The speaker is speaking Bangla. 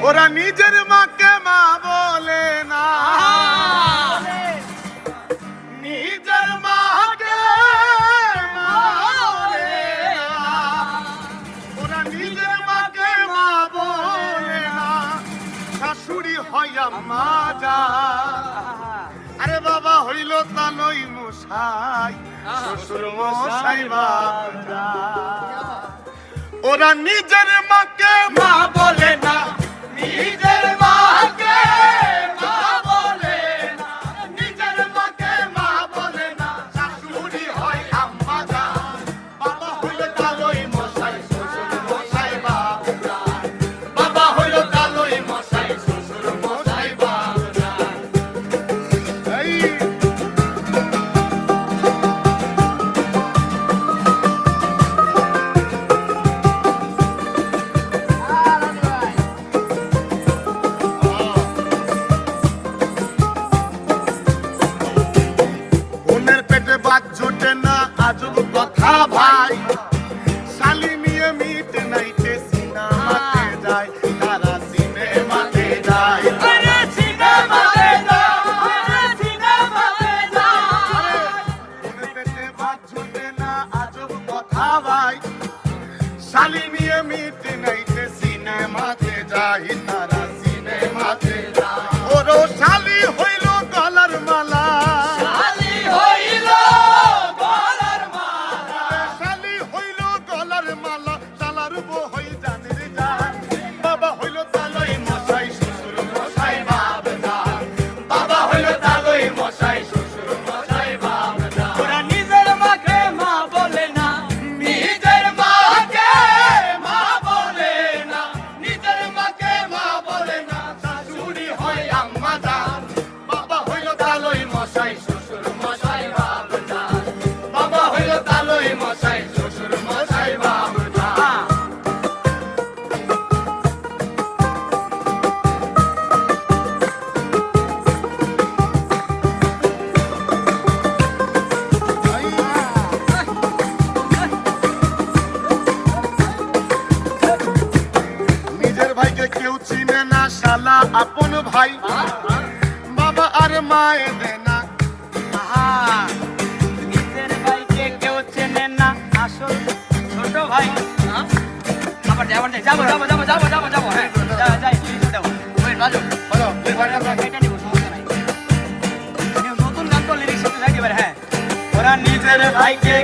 ওরা নিজের মাকে মা বলে না, নিজের মাকে মা বলে না, ওরা নিজের মাকে মা বলে না, শাশুড়ি হয় আম্মা জান। আরে বাবা হইল তালই মশাই, শ্বশুর মশাই বাবা, ওরা নিজের মাকে মা বলে না, নিজের মাকে মা বলে না, নিজের মাকে মা বলে না, শাশুড়ি হয় আম্মা জান। বাবা হইল তালই মশাই, শ্বশুর মশাই বাবা, বাবা হইল তালই মশাই, শ্বশুর মশাই বাবা। এই জোটে না আজব কথা ভাই, শালি নিয়ে মিটে নাইতে সিনেমাতে যায়, তারা সিনেমাতে যায়, সিনেমাতে যায়, সিনেমাতে যায়। মনে পেটে ভাত জোটে না আজব কথা ভাই, শালি নিয়ে মিটে নাইতে সিনেমাতে যায়, তারা সিনেমাতে যায়। ওরও শালি হইল গলার মালা, কেউ চিনে না শালা আপন ভাই, বাবা আর মায়ে দেনা। নিজের ভাইকে কেউ চেনে না আসল ছোট ভাই। আবার যাবো যাবো যাবো যাবো যাবো যাবো যাবো, হ্যাঁ যাই যাবো। রাজু বলো, এটা নিব, সমস্যা নাই। নতুন গান তো লিরিক্স সাথে যাই এবার। হ্যাঁ, ওরা নিজের ভাইকে